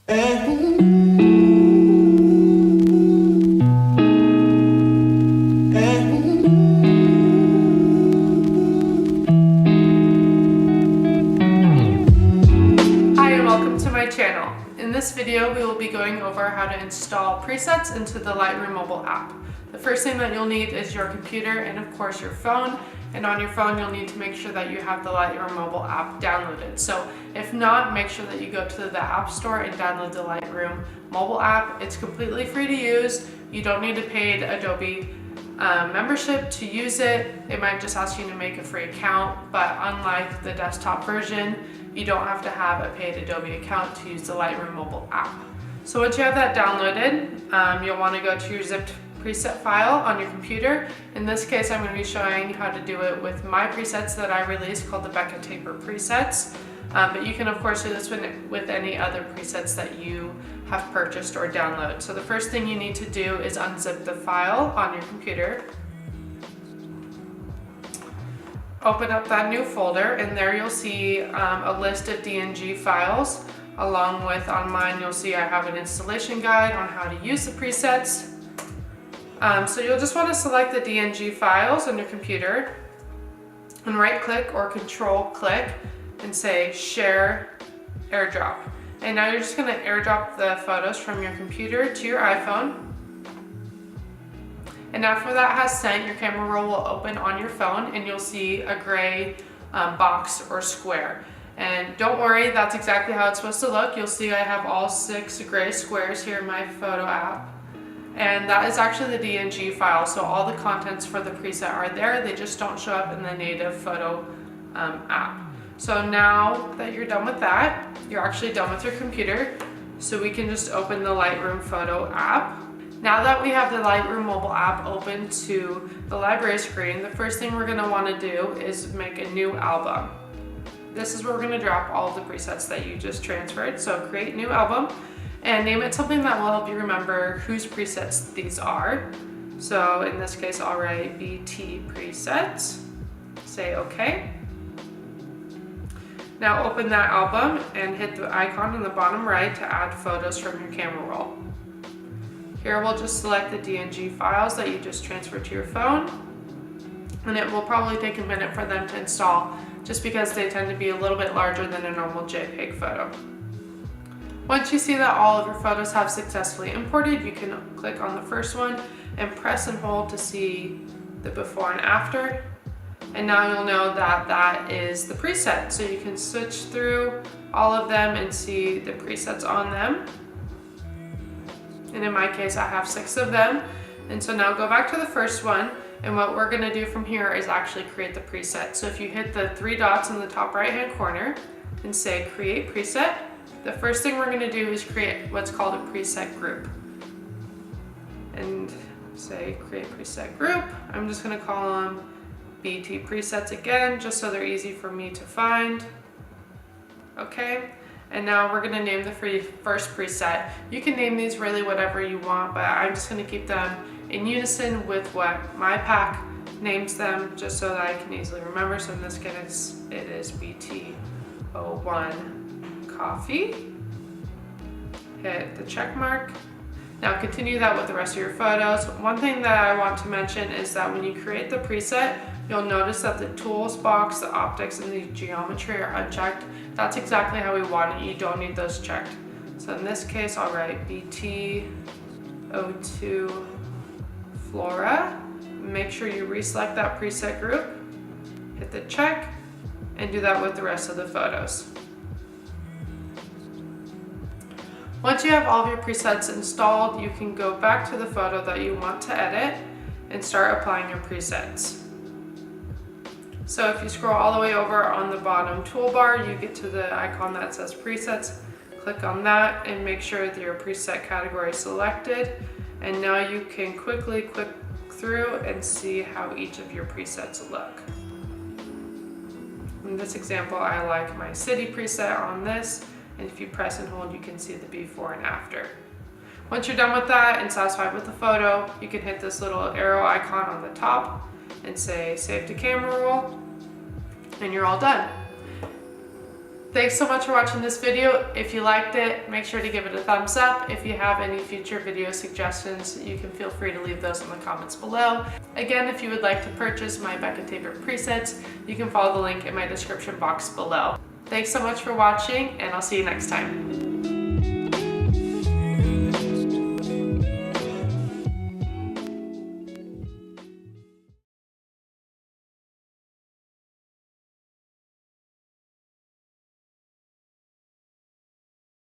Channel. In this video, we will be going over how to install presets into the Lightroom mobile app. The first thing that you'll need is your computer and of course your phone. And on your phone, you'll need to make sure that you have the Lightroom mobile app downloaded. So if not, make sure that you go to the App Store and download the Lightroom mobile app. It's completely free to use. You don't need a paid Adobe membership to use it. They might just ask you to make a free account, but unlike the desktop version, you don't have to have a paid Adobe account to use the Lightroom mobile app. So once you have that downloaded, you'll want to go to your zipped preset file on your computer. In this case, I'm going to be showing how to do it with my presets that I released called the Becca Taper presets. But you can of course do this with any other presets that you have purchased or download. So the first thing you need to do is unzip the file on your computer. Open up that new folder, and there you'll see a list of DNG files. Along with, on mine, you'll see I have an installation guide on how to use the presets. So you'll just want to select the DNG files on your computer and right click or control click and say share airdrop. And now you're just going to airdrop the photos from your computer to your iPhone. And after that has sent, your camera roll will open on your phone and you'll see a gray box or square. And don't worry, that's exactly how it's supposed to look. You'll see I have all 6 gray squares here in my photo app. And that is actually the DNG file, so all the contents for the preset are there, they just don't show up in the native photo app. So now that you're done with that, you're actually done with your computer, so we can just open the Lightroom photo app. Now that we have the Lightroom mobile app open to the library screen, the first thing we're going to want to do is make a new album. This is where we're going to drop all of the presets that you just transferred. So create new album and name it something that will help you remember whose presets these are. So in this case, I'll write BT presets. Say OK. Now open that album and hit the icon in the bottom right to add photos from your camera roll. Here we'll just select the DNG files that you just transferred to your phone, and it will probably take a minute for them to install just because they tend to be a little bit larger than a normal JPEG photo. Once you see that all of your photos have successfully imported, you can click on the first one and press and hold to see the before and after. And now you'll know that that is the preset. So you can switch through all of them and see the presets on them. And in my case, I have 6 of them. And so now go back to the first one. And what we're gonna do from here is actually create the preset. So if you hit the 3 dots in the top right-hand corner and say create preset, the first thing we're gonna do is create what's called a preset group. And say create preset group. I'm just gonna call them BT presets again, just so they're easy for me to find. Okay. And now we're gonna name the first preset. You can name these really whatever you want, but I'm just gonna keep them in unison with what my pack names them, just so that I can easily remember. So in this case, it is BT01 coffee. Hit the check mark. Now continue that with the rest of your photos. One thing that I want to mention is that when you create the preset, you'll notice that the tools box, the optics, and the geometry are unchecked. That's exactly how we want it. You don't need those checked. So in this case, I'll write BT02 Flora. Make sure you reselect that preset group, hit the check, and do that with the rest of the photos. Once you have all of your presets installed, you can go back to the photo that you want to edit and start applying your presets. So if you scroll all the way over on the bottom toolbar, you get to the icon that says presets. Click on that and make sure that your preset category is selected. And now you can quickly click through and see how each of your presets look. In this example, I like my city preset on this. And if you press and hold, you can see the before and after. Once you're done with that and satisfied with the photo, you can hit this little arrow icon on the top and say save to camera roll, and you're all done. Thanks so much for watching this video. If you liked it, make sure to give it a thumbs up. If you have any future video suggestions, you can feel free to leave those in the comments below. Again, if you would like to purchase my Becca Taper presets, you can follow the link in my description box below. Thanks so much for watching, and I'll see you next time.